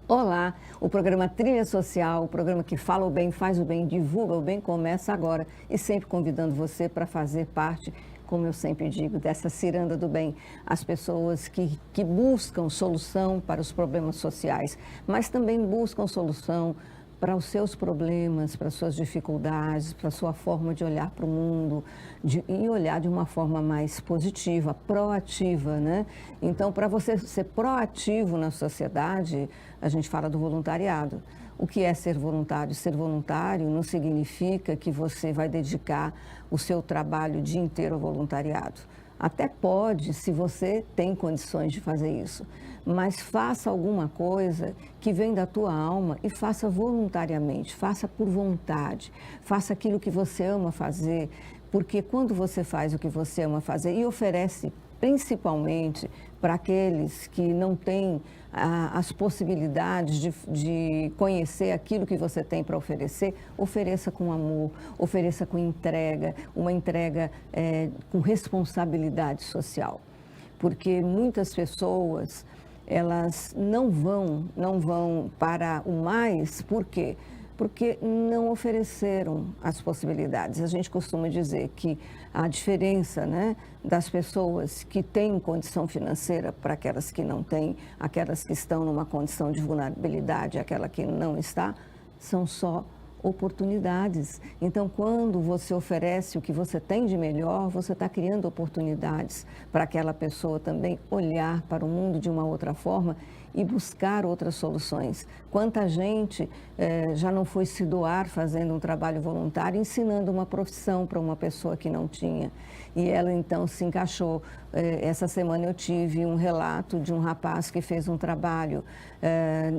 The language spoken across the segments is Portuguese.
Olá, o programa Trilha Social, o programa que fala o bem, faz o bem, divulga o bem, começa agora e sempre convidando você para fazer parte, como eu sempre digo, dessa ciranda do bem. As pessoas que buscam solução para os problemas sociais, mas também buscam solução para os seus problemas, para as suas dificuldades, para a sua forma de olhar para o mundo e olhar de uma forma mais positiva, proativa, né? Então, para você ser proativo na sociedade, a gente fala do voluntariado. O que é ser voluntário? Ser voluntário não significa que você vai dedicar o seu trabalho o dia inteiro ao voluntariado. Até pode, se você tem condições de fazer isso, mas faça alguma coisa que vem da tua alma e faça voluntariamente, faça por vontade, faça aquilo que você ama fazer, porque quando você faz o que você ama fazer e oferece principalmente para aqueles que não têm as possibilidades de conhecer aquilo que você tem para oferecer, ofereça com amor, ofereça com entrega, uma entrega com responsabilidade social. Porque muitas pessoas, elas não vão para o mais, por quê? Porque não ofereceram as possibilidades. A gente costuma dizer que a diferença, né, das pessoas que têm condição financeira para aquelas que não têm, aquelas que estão numa condição de vulnerabilidade, aquela que não está, são só oportunidades. Então, quando você oferece o que você tem de melhor, você está criando oportunidades para aquela pessoa também olhar para o mundo de uma outra forma e buscar outras soluções. Quanta gente já não foi se doar fazendo um trabalho voluntário, ensinando uma profissão para uma pessoa que não tinha. E ela então se encaixou. Essa semana eu tive um relato de um rapaz que fez um trabalho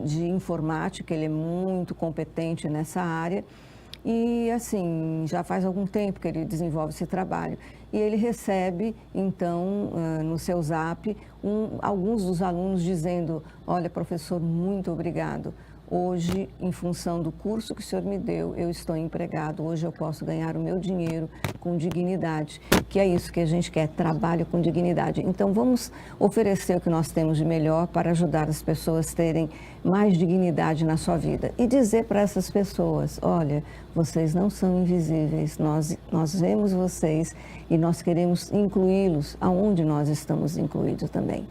de informática, ele é muito competente nessa área. E assim, já faz algum tempo que ele desenvolve esse trabalho. E ele recebe, então, no seu zap, alguns dos alunos dizendo: olha, professor, muito obrigado. Hoje, em função do curso que o senhor me deu, eu estou empregado. Hoje eu posso ganhar o meu dinheiro com dignidade, que é isso que a gente quer, trabalho com dignidade. Então, vamos oferecer o que nós temos de melhor para ajudar as pessoas a terem mais dignidade na sua vida. E dizer para essas pessoas: olha, vocês não são invisíveis, nós vemos vocês e nós queremos incluí-los aonde nós estamos incluídos também.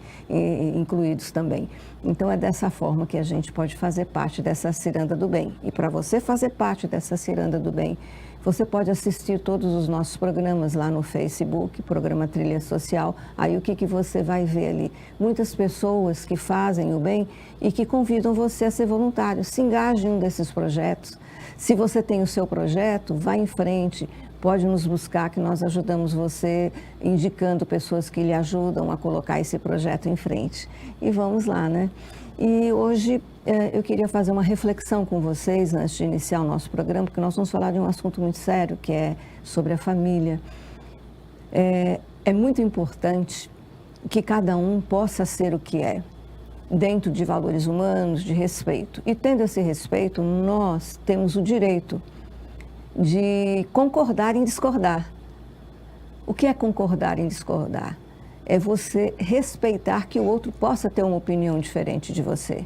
Então, é dessa forma que a gente pode fazer parte dessa ciranda do bem. E para você fazer parte dessa ciranda do bem, você pode assistir todos os nossos programas lá no Facebook, programa Trilha Social. Aí o que você vai ver ali? Muitas pessoas que fazem o bem e que convidam você a ser voluntário. Se engaje em um desses projetos. Se você tem o seu projeto, vá em frente. Pode nos buscar que nós ajudamos você, indicando pessoas que lhe ajudam a colocar esse projeto em frente. E vamos lá, né? E hoje eu queria fazer uma reflexão com vocês antes de iniciar o nosso programa, porque nós vamos falar de um assunto muito sério, que é sobre a família. É muito importante que cada um possa ser o que é, dentro de valores humanos, de respeito. E tendo esse respeito, nós temos o direito de concordar em discordar. O que é concordar em discordar? É você respeitar que o outro possa ter uma opinião diferente de você.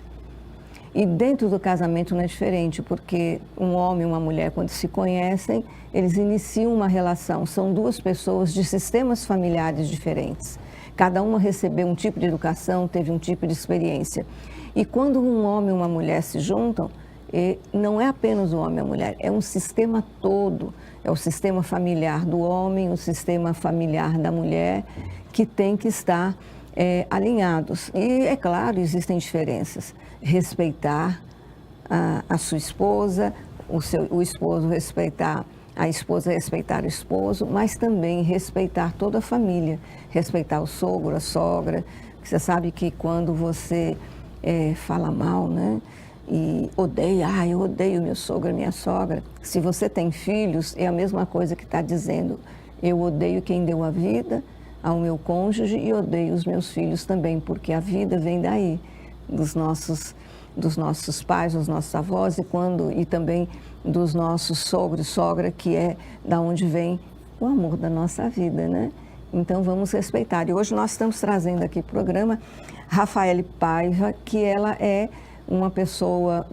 E dentro do casamento não é diferente, porque um homem e uma mulher, quando se conhecem, eles iniciam uma relação. São duas pessoas de sistemas familiares diferentes. Cada uma recebeu um tipo de educação, teve um tipo de experiência. E quando um homem e uma mulher se juntam, não é apenas o homem e a mulher, é um sistema todo. É o sistema familiar do homem, o sistema familiar da mulher, que tem que estar alinhados. E, é claro, existem diferenças. Respeitar a sua esposa, o esposo respeitar a esposa, respeitar o esposo, mas também respeitar toda a família. Respeitar o sogro, a sogra. Você sabe que quando você fala mal, né? E odeia, eu odeio meu sogro e minha sogra. Se você tem filhos, é a mesma coisa que está dizendo: eu odeio quem deu a vida ao meu cônjuge e odeio os meus filhos também, porque a vida vem daí, dos nossos dos nossos pais, dos nossos avós e também dos nossos sogros e sogra, que é da onde vem o amor da nossa vida, né? Então vamos respeitar. E hoje nós estamos trazendo aqui para o programa Rafaele Paiva, que ela é uma pessoa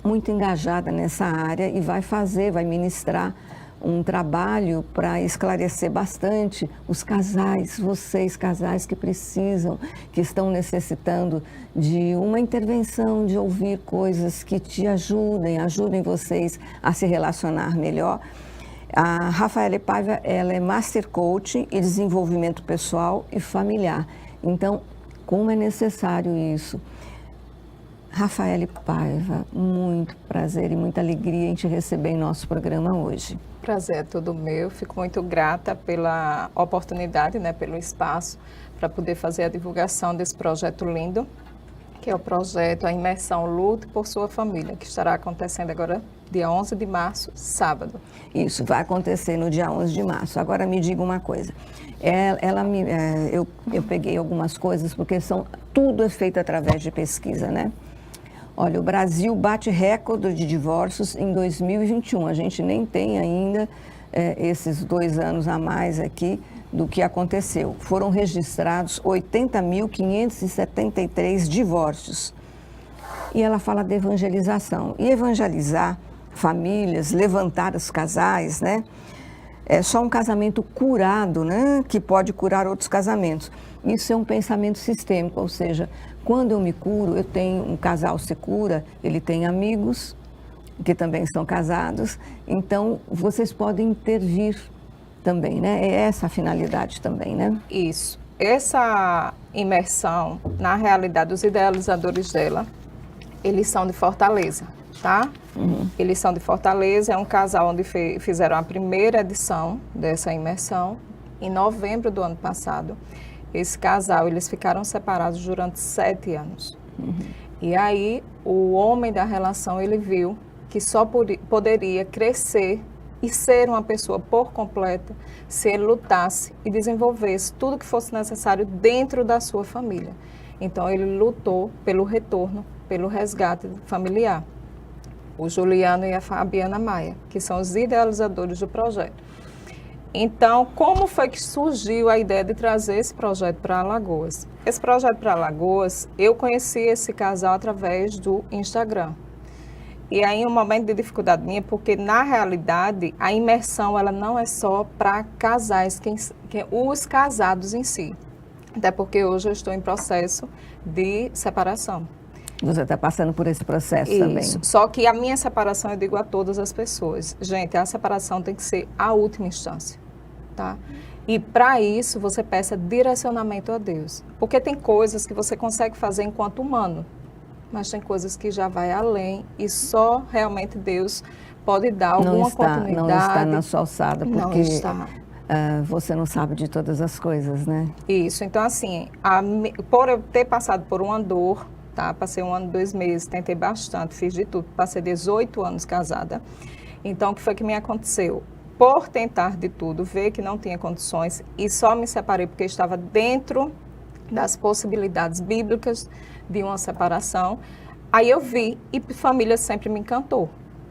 muito engajada nessa área e vai ministrar um trabalho para esclarecer bastante os casais, vocês casais que precisam, que estão necessitando de uma intervenção, de ouvir coisas que te ajudem vocês a se relacionar melhor. A Rafaele Paiva, ela é Master Coach e Desenvolvimento Pessoal e Familiar. Então, como é necessário isso? Rafaele Paiva, muito prazer e muita alegria em te receber em nosso programa hoje. Prazer é todo meu, fico muito grata pela oportunidade, né, pelo espaço para poder fazer a divulgação desse projeto lindo, que é o projeto A Imersão Lute por Sua Família, que estará acontecendo agora dia 11 de março, sábado. Isso, vai acontecer no dia 11 de março. Agora me diga uma coisa, eu peguei algumas coisas, porque tudo é feito através de pesquisa, né? Olha, o Brasil bate recorde de divórcios em 2021. A gente nem tem ainda esses 2 anos a mais aqui do que aconteceu. Foram registrados 80.573 divórcios. E ela fala de evangelização. E evangelizar famílias, levantar os casais, né? É só um casamento curado, né, que pode curar outros casamentos. Isso é um pensamento sistêmico, ou seja, quando eu me curo, eu tenho um casal se cura, ele tem amigos que também são casados, então vocês podem intervir também, né? É essa a finalidade também, né? Isso. Essa imersão, na realidade, os idealizadores dela, eles são de Fortaleza, tá? Uhum. Eles são de Fortaleza, é um casal onde fizeram a primeira edição dessa imersão, em novembro do ano passado. Esse casal, eles ficaram separados durante 7 anos. Uhum. E aí, o homem da relação, ele viu que só poderia crescer e ser uma pessoa por completa se ele lutasse e desenvolvesse tudo que fosse necessário dentro da sua família. Então, ele lutou pelo retorno, pelo resgate familiar. O Juliano e a Fabiana Maia, que são os idealizadores do projeto. Então, como foi que surgiu a ideia de trazer esse projeto para Alagoas? Esse projeto para Alagoas, eu conheci esse casal através do Instagram. E aí, um momento de dificuldade minha, porque na realidade, a imersão ela não é só para casais, os casados em si. Até porque hoje eu estou em processo de separação. Você está passando por esse processo Isso. também. Só que a minha separação, eu digo a todas as pessoas, gente, a separação tem que ser a última instância, tá? E para isso, você peça direcionamento a Deus. Porque tem coisas que você consegue fazer enquanto humano, mas tem coisas que já vai além e só realmente Deus pode dar alguma continuidade. Não está na sua alçada, porque não está. Você não sabe de todas as coisas, né? Isso. Então, assim, por eu ter passado por uma dor, tá? Passei 1 ano e 2 meses, tentei bastante, fiz de tudo, passei 18 anos casada. Então, o que foi que me aconteceu? Por tentar de tudo, ver que não tinha condições e só me separei porque estava dentro das possibilidades bíblicas de uma separação, aí eu vi e família sempre me encantou.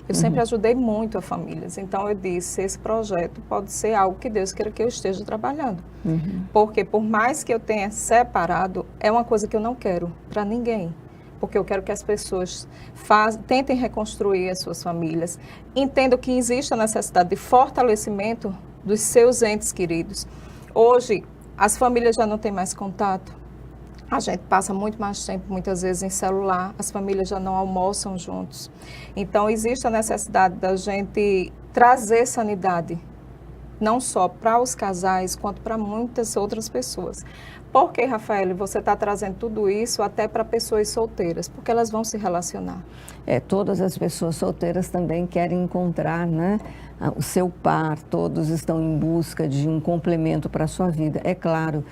Eu sempre ajudei muito a famílias. Então, eu disse, esse projeto pode ser algo que Deus queira que eu esteja trabalhando. Porque, por mais que eu tenha separado, é uma coisa que eu não quero para ninguém. Porque eu quero que as pessoas tentem reconstruir as suas famílias. Entendo que existe a necessidade de fortalecimento dos seus entes queridos. Hoje, as famílias já não têm mais contato. A gente passa muito mais tempo, muitas vezes, em celular, as famílias já não almoçam juntos. Então, existe a necessidade da gente trazer sanidade, não só para os casais, quanto para muitas outras pessoas. Por que, Rafaele, você está trazendo tudo isso até para pessoas solteiras? Porque elas vão se relacionar. Todas as pessoas solteiras também querem encontrar, né, o seu par, todos estão em busca de um complemento para a sua vida. É claro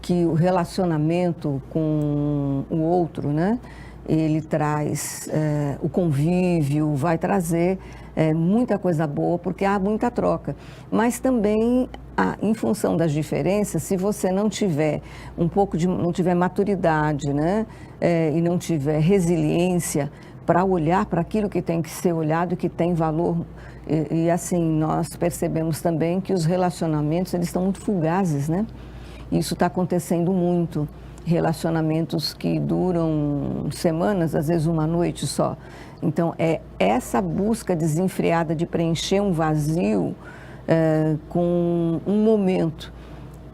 que o relacionamento com o outro, né, ele traz o convívio, vai trazer muita coisa boa, porque há muita troca. Mas também, em função das diferenças, se você não tiver não tiver maturidade, né? E não tiver resiliência para olhar para aquilo que tem que ser olhado e que tem valor. E assim, nós percebemos também que os relacionamentos, eles estão muito fugazes, né? Isso está acontecendo muito. Relacionamentos que duram semanas, às vezes uma noite só. Então, é essa busca desenfreada de preencher um vazio com um momento.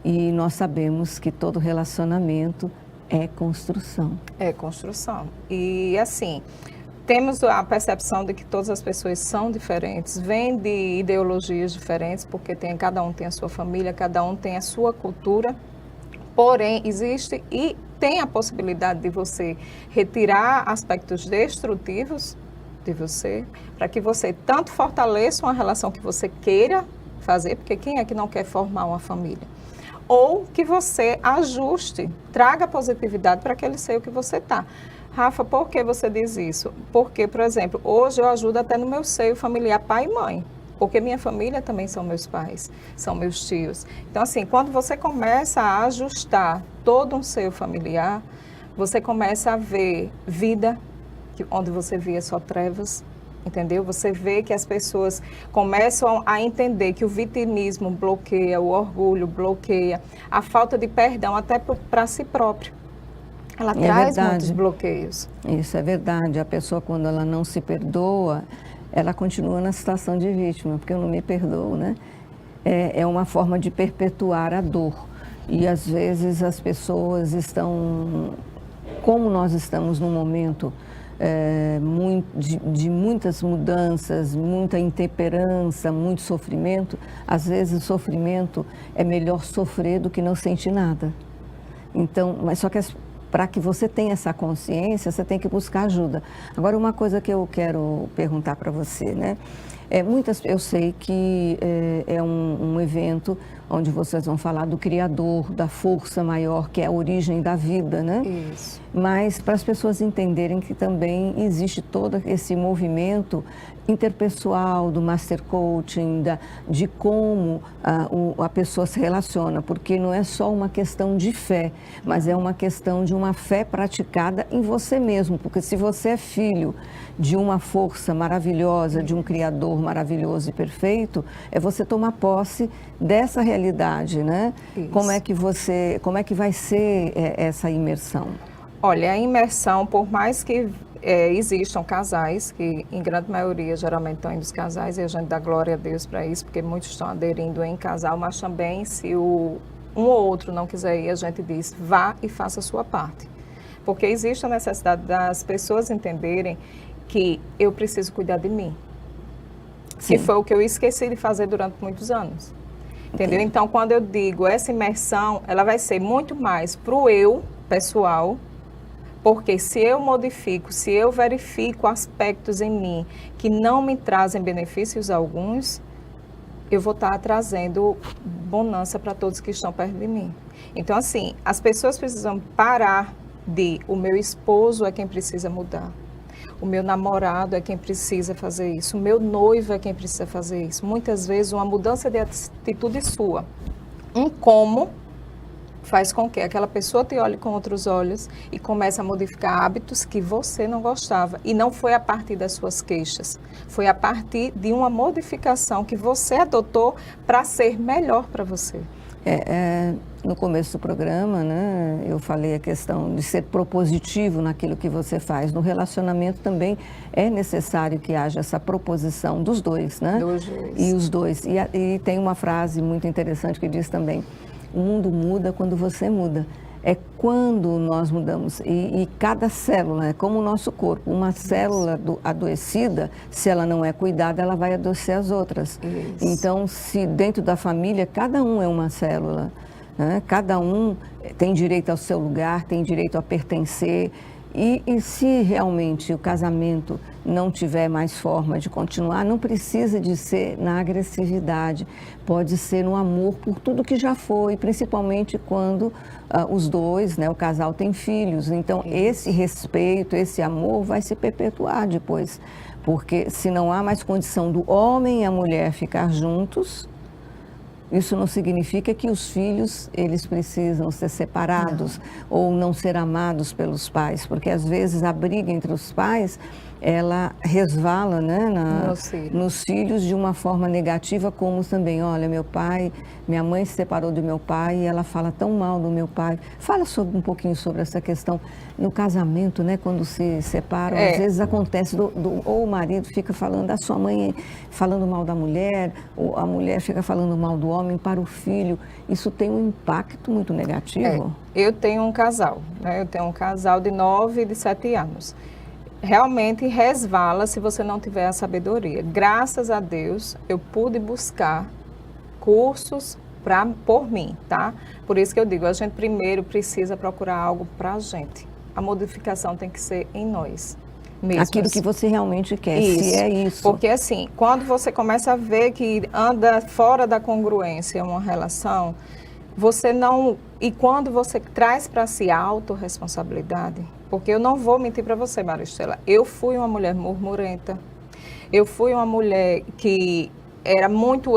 E nós sabemos que todo relacionamento é construção. É construção. E assim, temos a percepção de que todas as pessoas são diferentes, vêm de ideologias diferentes, porque cada um tem a sua família, cada um tem a sua cultura. Porém, existe e tem a possibilidade de você retirar aspectos destrutivos de você, para que você tanto fortaleça uma relação que você queira fazer, porque quem é que não quer formar uma família? Ou que você ajuste, traga positividade para aquele seio que você está. Rafa, por que você diz isso? Porque, por exemplo, hoje eu ajudo até no meu seio familiar pai e mãe. Porque minha família também são meus pais, são meus tios. Então, assim, quando você começa a ajustar todo um seio familiar, você começa a ver vida, onde você via só trevas, entendeu? Você vê que as pessoas começam a entender que o vitimismo bloqueia, o orgulho bloqueia, a falta de perdão até para si próprio. Ela traz muitos bloqueios. Isso é verdade. A pessoa, quando ela não se perdoa, ela continua na situação de vítima, porque eu não me perdoo, né? É uma forma de perpetuar a dor. E, às vezes, as pessoas estão... Como nós estamos num momento de muitas mudanças, muita intemperança, muito sofrimento, às vezes o sofrimento é melhor sofrer do que não sentir nada. Então, mas só que para que você tenha essa consciência, você tem que buscar ajuda. Agora, uma coisa que eu quero perguntar para você, né? Eu sei que é um evento onde vocês vão falar do Criador, da força maior, que é a origem da vida, né? Isso. Mas para as pessoas entenderem que também existe todo esse movimento interpessoal do Master Coaching, de como a pessoa se relaciona, porque não é só uma questão de fé, mas é uma questão de uma fé praticada em você mesmo, porque se você é filho de uma força maravilhosa, de um Criador maravilhoso e perfeito, é você tomar posse dessa realidade, né? Isso. Como é que vai ser essa imersão? Olha, a imersão, por mais que existam casais, que em grande maioria geralmente estão indo os casais, e a gente dá glória a Deus para isso, porque muitos estão aderindo em casal, mas também se um ou outro não quiser ir, a gente diz, vá e faça a sua parte. Porque existe a necessidade das pessoas entenderem que eu preciso cuidar de mim. Sim. Que foi o que eu esqueci de fazer durante muitos anos. Entendeu? Sim. Então, quando eu digo essa imersão, ela vai ser muito mais para o eu pessoal, porque se eu modifico, se eu verifico aspectos em mim que não me trazem benefícios alguns, eu vou estar trazendo bonança para todos que estão perto de mim. Então, assim, as pessoas precisam parar o meu esposo é quem precisa mudar. O meu namorado é quem precisa fazer isso. O meu noivo é quem precisa fazer isso. Muitas vezes, uma mudança de atitude sua, um como, faz com que aquela pessoa te olhe com outros olhos e comece a modificar hábitos que você não gostava. E não foi a partir das suas queixas, foi a partir de uma modificação que você adotou para ser melhor para você. No começo do programa, né, eu falei a questão de ser propositivo naquilo que você faz. No relacionamento também é necessário que haja essa proposição dos dois, né? Dos dois. E os dois. E tem uma frase muito interessante que diz também, o mundo muda quando você muda. É quando nós mudamos. E cada célula, é como o nosso corpo. Uma célula adoecida, se ela não é cuidada, ela vai adoecer as outras. Isso. Então, se dentro da família, cada um é uma célula, né? Cada um tem direito ao seu lugar, tem direito a pertencer. E se realmente o casamento não tiver mais forma de continuar, não precisa de ser na agressividade, pode ser no amor por tudo que já foi, principalmente quando os dois, né, o casal tem filhos. Então, esse respeito, esse amor vai se perpetuar depois, Porque se não há mais condição do homem e a mulher ficar juntos, isso não significa que os filhos, eles precisam ser separados ou não ser amados pelos pais, porque às vezes a briga entre os pais, ela resvala, né, nos filhos de uma forma negativa, como também, olha, minha mãe se separou do meu pai e ela fala tão mal do meu pai. Fala um pouquinho sobre essa questão no casamento, né, quando se separam, às vezes acontece, ou o marido fica falando da sua mãe, falando mal da mulher, ou a mulher fica falando mal do homem para o filho. Isso tem um impacto muito negativo. Eu tenho um casal, né, eu tenho um casal de 9 e de 7 anos. Realmente resvala se você não tiver a sabedoria. Graças a Deus, eu pude buscar cursos por mim, tá? Por isso que eu digo, a gente primeiro precisa procurar algo para a gente. A modificação tem que ser em nós mesmos. Aquilo que você realmente quer, se é isso. Porque assim, quando você começa a ver que anda fora da congruência uma relação, você não... E quando você traz para si a autorresponsabilidade, porque eu não vou mentir para você, Maristela, eu fui uma mulher murmurenta, eu fui uma mulher que era muito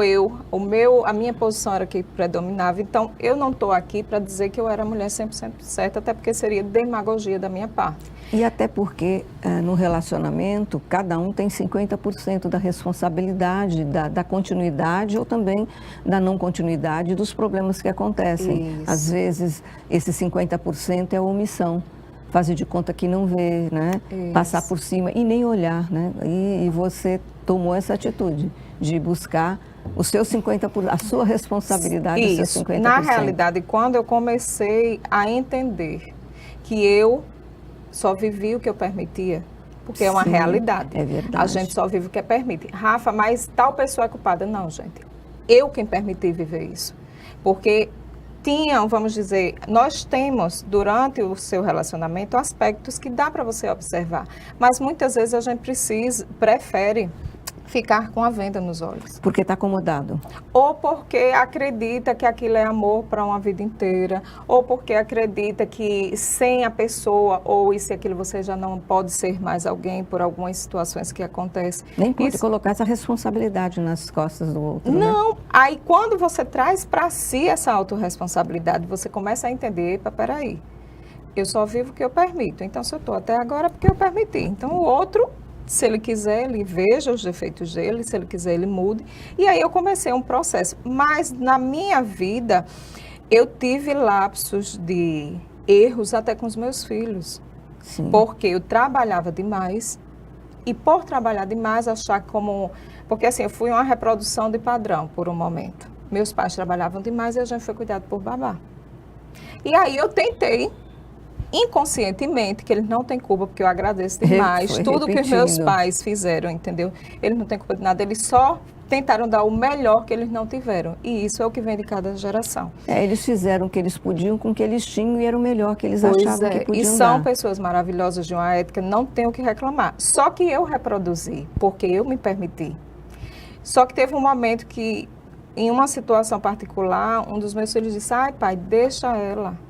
a minha posição era que predominava, então eu não estou aqui para dizer que eu era a mulher 100% certa, até porque seria demagogia da minha parte. E até porque no relacionamento, cada um tem 50% da responsabilidade da continuidade ou também da não continuidade dos problemas que acontecem. Isso. Às vezes, esse 50% é omissão. Fazer de conta que não vê, né? Isso. Passar por cima e nem olhar, né? E você tomou essa atitude de buscar o seu 50%, a sua responsabilidade, o seu 50%. Na realidade, quando eu comecei a entender que eu só vivi o que eu permitia, porque é uma realidade. É verdade. A gente só vive o que permite. Rafa, mas tal pessoa é culpada. Não, gente. Eu quem permiti viver isso. Porque vamos dizer, nós temos, durante o seu relacionamento, aspectos que dá para você observar. Mas muitas vezes a gente prefere ficar com a venda nos olhos. Porque está acomodado. Ou porque acredita que aquilo é amor para uma vida inteira, ou porque acredita que sem a pessoa, ou isso e aquilo, você já não pode ser mais alguém por algumas situações que acontecem. Nem pode colocar essa responsabilidade nas costas do outro, não, né? Aí quando você traz para si essa autorresponsabilidade, você começa a entender, epa, peraí, eu só vivo o que eu permito, então se eu estou até agora é porque eu permiti, então o outro... Se ele quiser, ele veja os defeitos dele, se ele quiser, ele mude. E aí eu comecei um processo. Mas na minha vida, eu tive lapsos de erros até com os meus filhos. Sim. Porque eu trabalhava demais. E por trabalhar demais, achar como... Porque assim, eu fui uma reprodução de padrão por um momento. Meus pais trabalhavam demais e a gente foi cuidado por babá. E aí eu tentei... inconscientemente, que eles não têm culpa, porque eu agradeço demais tudo que os meus pais fizeram, entendeu? Eles não têm culpa de nada, eles só tentaram dar o melhor que eles não tiveram. E isso é o que vem de cada geração. Eles fizeram o que eles podiam com o que eles tinham e era o melhor que eles achavam que podiam dar. E são dar. Pessoas maravilhosas de uma ética, não tenho o que reclamar. Só que eu reproduzi, porque eu me permiti. Só que teve um momento que, em uma situação particular, um dos meus filhos disse, ai pai, deixa ela.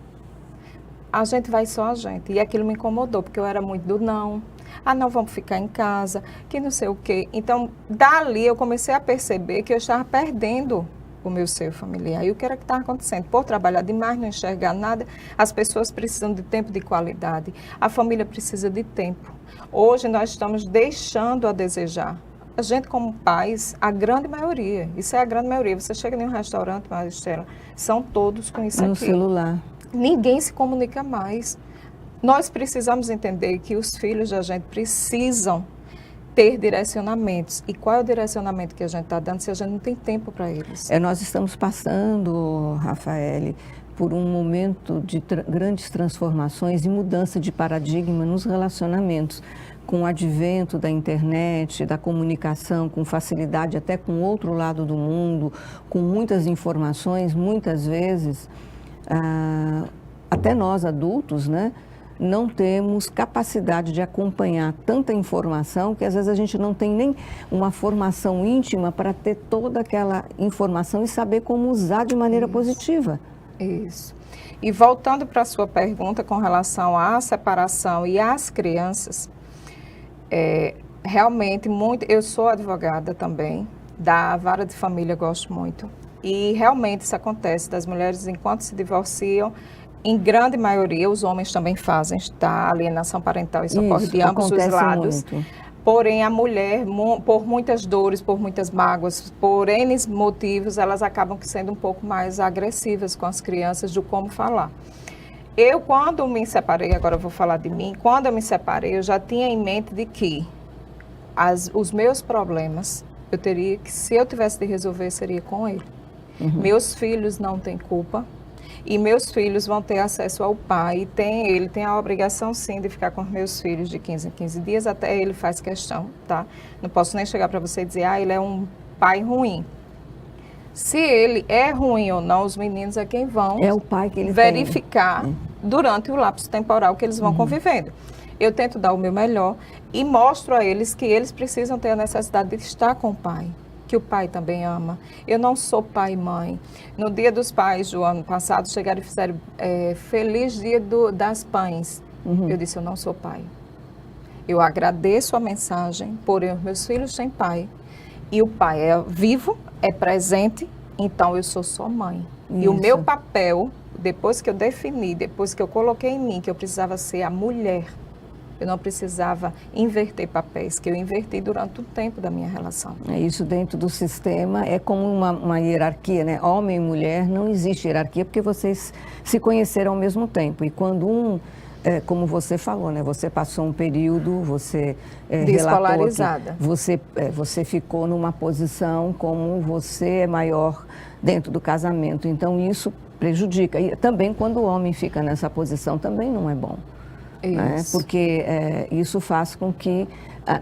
A gente vai só a gente. E aquilo me incomodou, porque eu era muito do não. Ah, não, vamos ficar em casa, que não sei o quê. Então, dali eu comecei a perceber que eu estava perdendo o meu seio familiar. E o que era que estava acontecendo? Por trabalhar demais, não enxergar nada, as pessoas precisam de tempo de qualidade. A família precisa de tempo. Hoje nós estamos deixando a desejar. A gente como pais, a grande maioria, isso é a grande maioria. Você chega em um restaurante, Maristela, são todos com isso aqui. No celular. Ninguém se comunica mais. Nós precisamos entender que os filhos da gente precisam ter direcionamentos. E qual é o direcionamento que a gente está dando se a gente não tem tempo para eles? Nós estamos passando, Rafael, por um momento de grandes transformações e mudança de paradigma nos relacionamentos. Com o advento da internet, da comunicação, com facilidade até com o outro lado do mundo, com muitas informações, muitas vezes... até nós adultos, né, não temos capacidade de acompanhar tanta informação que às vezes a gente não tem nem uma formação íntima para ter toda aquela informação e saber como usar de maneira positiva. Isso. E voltando para a sua pergunta com relação à separação e às crianças, realmente, muito. Eu sou advogada também, da vara de família gosto muito. E realmente isso acontece, das mulheres, enquanto se divorciam, em grande maioria, os homens também fazem, tá? Alienação parental, isso ocorre de ambos os lados. Muito. Porém, a mulher, por muitas dores, por muitas mágoas, por N motivos, elas acabam sendo um pouco mais agressivas com as crianças do como falar. Eu, quando me separei, agora eu vou falar de mim, quando eu me separei, eu já tinha em mente de que os meus problemas, eu teria que, se eu tivesse de resolver, seria com ele. Meus filhos não têm culpa e meus filhos vão ter acesso ao pai. Ele tem a obrigação, sim, de ficar com os meus filhos de 15 em 15 dias, até ele faz questão, tá? Não posso nem chegar para você e dizer, ele é um pai ruim. Se ele é ruim ou não, os meninos é quem vão o pai que ele verificar durante o lapso temporal que eles vão convivendo. Eu tento dar o meu melhor e mostro a eles que eles precisam ter a necessidade de estar com o pai, que o pai também ama. Eu não sou pai e mãe. No Dia dos Pais do ano passado, chegaram e fizeram Feliz Dia das Pães. Eu disse, eu não sou pai. Eu agradeço a mensagem, porém os meus filhos têm pai. E o pai é vivo, é presente, então eu sou só mãe. Isso. E o meu papel, depois que eu defini, depois que eu coloquei em mim que eu precisava ser a mulher, eu não precisava inverter papéis, que eu inverti durante o tempo da minha relação. Isso dentro do sistema é como uma hierarquia, né? Homem e mulher, não existe hierarquia porque vocês se conheceram ao mesmo tempo. E quando como você falou, né? Você passou um período, você despolarizada. Você ficou numa posição como você é maior dentro do casamento. Então isso prejudica. E também quando o homem fica nessa posição também não é bom. Né? Porque isso faz com que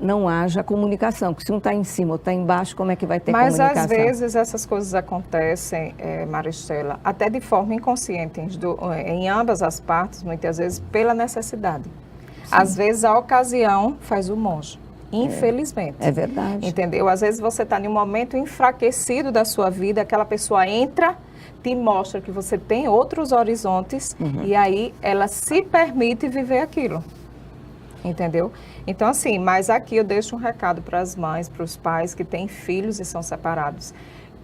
não haja comunicação, porque se um está em cima ou está embaixo, como é que vai ter comunicação? Mas às vezes essas coisas acontecem, Maristela, até de forma inconsciente, em ambas as partes, muitas vezes pela necessidade. Sim. Às vezes a ocasião faz o monge, infelizmente. É verdade. Entendeu? Às vezes você está em um momento enfraquecido da sua vida, aquela pessoa entra, te mostra que você tem outros horizontes e aí ela se permite viver aquilo, entendeu? Então assim, mas aqui eu deixo um recado para as mães, para os pais que têm filhos e são separados,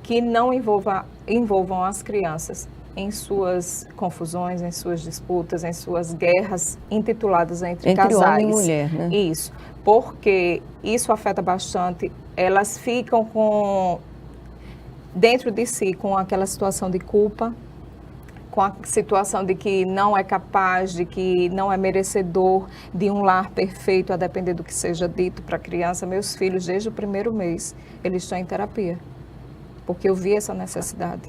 que não envolvam as crianças em suas confusões, em suas disputas, em suas guerras intituladas entre casais. Entre homem e mulher, né? Isso, porque isso afeta bastante, elas ficam dentro de si, com aquela situação de culpa, com a situação de que não é capaz, de que não é merecedor de um lar perfeito, a depender do que seja dito para a criança. Meus filhos, desde o primeiro mês, eles estão em terapia, porque eu vi essa necessidade.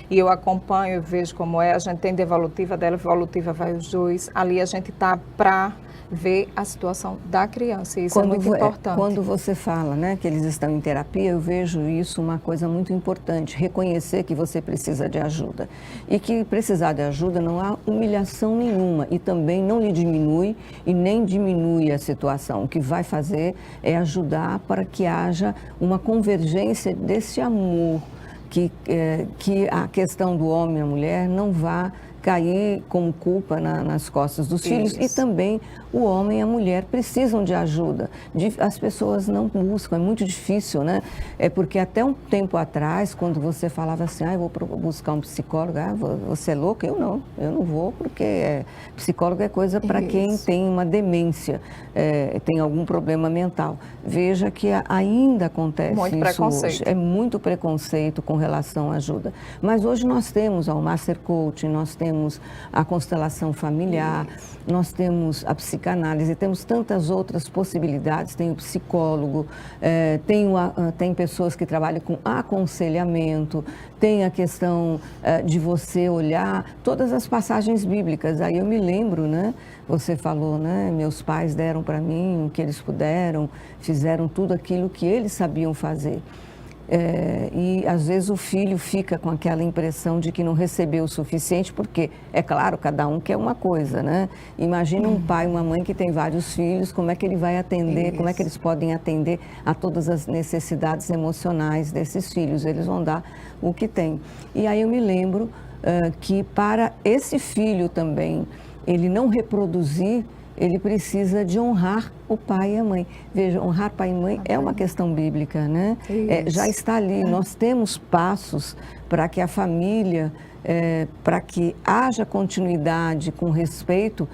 E eu acompanho, eu vejo como é, a gente tem devolutiva, dela evolutiva vai os dois, ali a gente está para ver a situação da criança, e isso é muito importante. Quando você fala, né, que eles estão em terapia, eu vejo isso uma coisa muito importante, reconhecer que você precisa de ajuda. E que precisar de ajuda não há humilhação nenhuma e também não lhe diminui e nem diminui a situação. O que vai fazer é ajudar para que haja uma convergência desse amor, que a questão do homem e a mulher não vá cair como culpa nas costas dos filhos. E também o homem e a mulher precisam de ajuda. As pessoas não buscam, é muito difícil, né? É porque até um tempo atrás, quando você falava assim, eu vou buscar um psicólogo, você é louco? Eu não vou, porque psicólogo é coisa para quem tem uma demência, tem algum problema mental. Veja que ainda acontece muito isso preconceito. Hoje. É muito preconceito com relação à ajuda. Mas hoje nós temos o Master Coaching, nós temos a constelação familiar, nós temos a psicanálise, temos tantas outras possibilidades, tem o psicólogo, tem pessoas que trabalham com aconselhamento, tem a questão de você olhar todas as passagens bíblicas. Aí eu me lembro, né? Você falou, né? Meus pais deram para mim o que eles puderam, fizeram tudo aquilo que eles sabiam fazer. E às vezes o filho fica com aquela impressão de que não recebeu o suficiente, porque, é claro, cada um quer uma coisa, né? Imagina um pai, uma mãe que tem vários filhos, como é que ele vai atender, como é que eles podem atender a todas as necessidades emocionais desses filhos? Eles vão dar o que tem. E aí eu me lembro que para esse filho também, ele não reproduzir ele precisa de honrar o pai e a mãe. Veja, honrar pai e mãe é uma questão bíblica, né? Já está ali, nós temos passos para que a família, para que haja continuidade com respeito,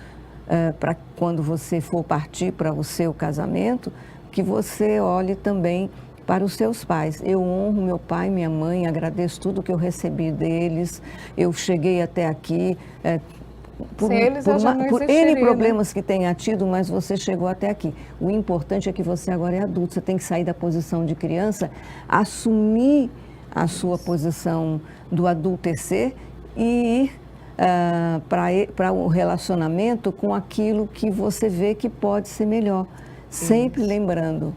para quando você for partir para o seu casamento, que você olhe também para os seus pais. Eu honro meu pai e minha mãe, agradeço tudo que eu recebi deles, eu cheguei até aqui, por N problemas que tenha tido, mas você chegou até aqui. O importante é que você agora é adulto, você tem que sair da posição de criança, assumir a sua posição do adultecer e ir para o relacionamento com aquilo que você vê que pode ser melhor. Sempre lembrando.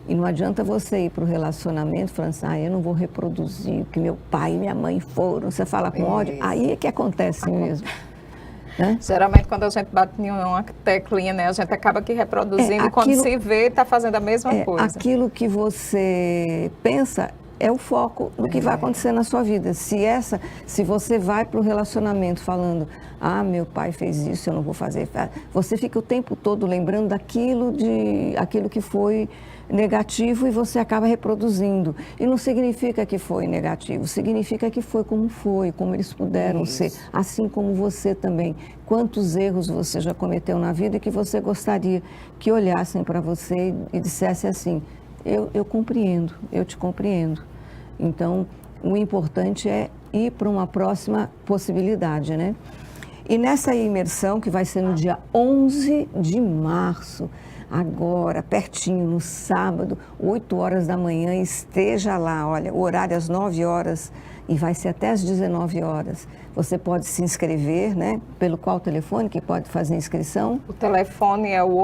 E não adianta você ir para o relacionamento falando assim, eu não vou reproduzir o que meu pai e minha mãe foram. Você fala com ódio, aí é que acontece mesmo. Né? Geralmente, quando a gente bate em uma teclinha, né, a gente acaba aqui reproduzindo e quando se vê, está fazendo a mesma coisa. Aquilo que você pensa é o foco do que vai acontecer na sua vida. Se você vai para o relacionamento falando, meu pai fez isso, eu não vou fazer, você fica o tempo todo lembrando aquilo que foi negativo e você acaba reproduzindo. E não significa que foi negativo, significa que foi, como eles puderam ser. Assim como você também. Quantos erros você já cometeu na vida e que você gostaria que olhassem para você e dissessem assim, eu compreendo, eu te compreendo. Então, o importante é ir para uma próxima possibilidade, né? E nessa imersão, que vai ser no dia 11 de março, agora, pertinho, no sábado, 8 horas da manhã, esteja lá, olha, o horário às 9 horas e vai ser até às 19 horas. Você pode se inscrever, né? Pelo qual telefone que pode fazer a inscrição? O telefone é o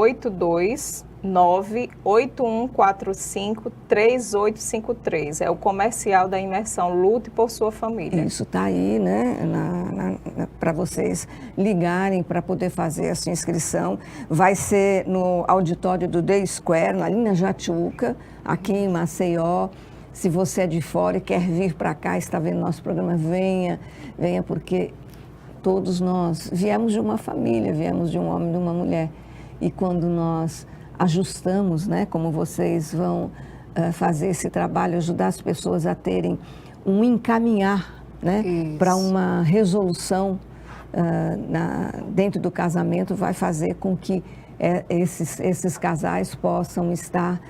829-8145-3853. É o comercial da imersão Lute por Sua Família. Isso está aí, né? Para vocês ligarem para poder fazer essa inscrição. Vai ser no auditório do The Square, na linha Jatiuca, aqui em Maceió. Se você é de fora e quer vir para cá, está vendo nosso programa, venha porque todos nós viemos de uma família, viemos de um homem e de uma mulher. E quando nós ajustamos, né, como vocês vão fazer esse trabalho, ajudar as pessoas a terem um encaminhar, né, para uma resolução dentro do casamento, vai fazer com que esses casais possam estar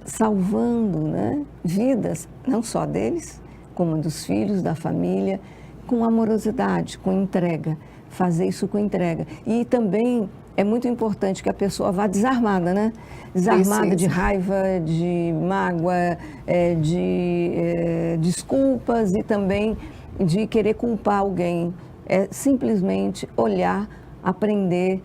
salvando, né, vidas, não só deles, como dos filhos, da família, com amorosidade, com entrega, fazer isso com entrega. E também é muito importante que a pessoa vá desarmada, né? Desarmada de raiva, de mágoa, de desculpas e também de querer culpar alguém. É simplesmente olhar, aprender,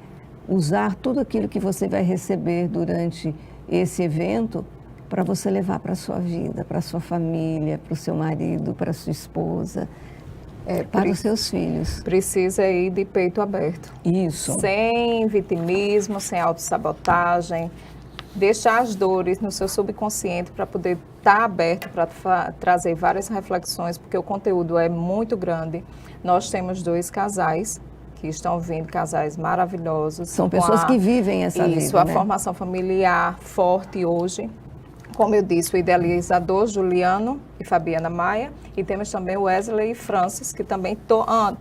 usar tudo aquilo que você vai receber durante esse evento para você levar para a sua vida, para a sua família, para o seu marido, para a sua esposa, para os seus filhos. Precisa ir de peito aberto. Isso. Sem vitimismo, sem autossabotagem. Deixar as dores no seu subconsciente para poder estar aberto para trazer várias reflexões, porque o conteúdo é muito grande. Nós temos 2 casais que estão vindo, casais maravilhosos. São pessoas que vivem essa vida, Isso, a né? formação familiar forte hoje. Como eu disse, o idealizador Juliano e Fabiana Maia. E temos também o Wesley e Francis, que também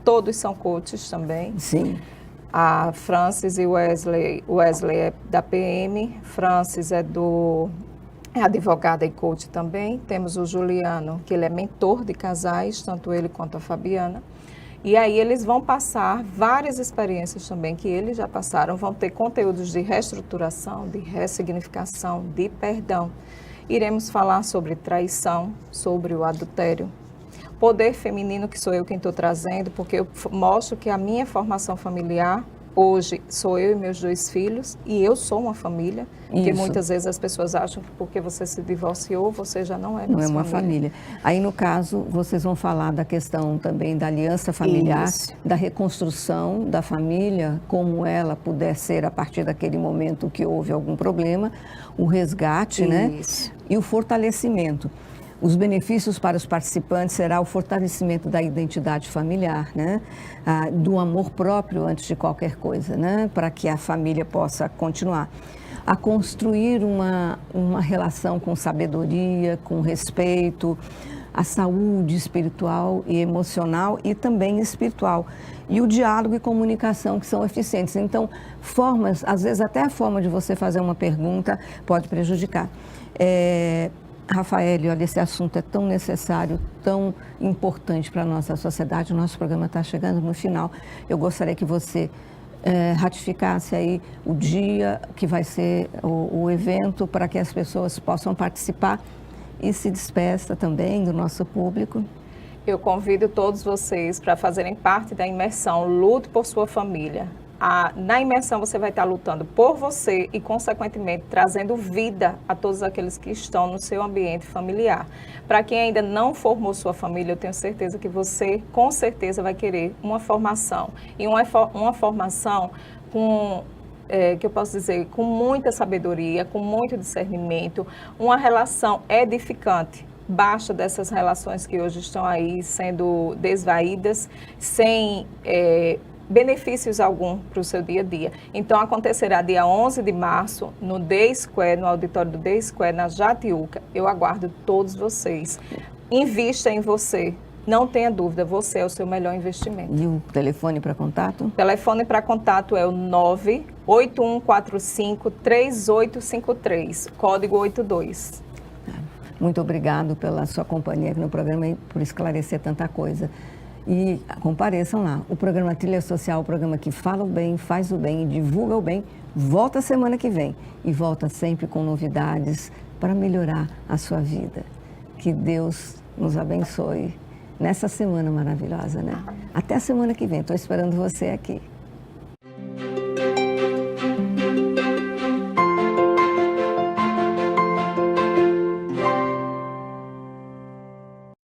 todos são coaches também. Sim. A Francis e o Wesley é da PM, Francis é advogada e coach também. Temos o Juliano, que ele é mentor de casais, tanto ele quanto a Fabiana. E aí eles vão passar várias experiências também que eles já passaram, vão ter conteúdos de reestruturação, de ressignificação, de perdão. Iremos falar sobre traição, sobre o adultério. Poder feminino, que sou eu quem estou trazendo, porque eu mostro que a minha formação familiar, hoje, sou eu e meus 2 filhos, e eu sou uma família, porque muitas vezes as pessoas acham que porque você se divorciou, você já não é mais família. Não é uma família. Aí, no caso, vocês vão falar da questão também da aliança familiar, da reconstrução da família, como ela puder ser a partir daquele momento que houve algum problema, o resgate, né? E o fortalecimento. Os benefícios para os participantes será o fortalecimento da identidade familiar, né? Do amor próprio antes de qualquer coisa, né? Para que a família possa continuar a construir uma relação com sabedoria, com respeito, a saúde espiritual e emocional e também espiritual. E o diálogo e comunicação que são eficientes. Então, formas, às vezes até a forma de você fazer uma pergunta pode prejudicar. Rafael, olha, esse assunto é tão necessário, tão importante para a nossa sociedade. O nosso programa está chegando no final. Eu gostaria que você ratificasse aí o dia que vai ser o evento para que as pessoas possam participar e se despeça também do nosso público. Eu convido todos vocês para fazerem parte da imersão Lute por Sua Família. Na imersão você vai estar lutando por você e, consequentemente, trazendo vida a todos aqueles que estão no seu ambiente familiar. Para quem ainda não formou sua família, eu tenho certeza que você, com certeza, vai querer uma formação. E uma formação com, que eu posso dizer, com muita sabedoria, com muito discernimento, uma relação edificante. Baixa dessas relações que hoje estão aí sendo desvaídas, sem benefícios algum para o seu dia a dia. Então, acontecerá dia 11 de março, no The Square, no auditório do The Square, na Jatiuca. Eu aguardo todos vocês. Invista em você. Não tenha dúvida, você é o seu melhor investimento. E o telefone para contato? O telefone para contato é o 98145-3853, código 82. Muito obrigado pela sua companhia aqui no programa e por esclarecer tanta coisa. E compareçam lá. O programa Trilha Social, o programa que fala o bem, faz o bem e divulga o bem, volta semana que vem. E volta sempre com novidades para melhorar a sua vida. Que Deus nos abençoe nessa semana maravilhosa, né? Até a semana que vem. Estou esperando você aqui.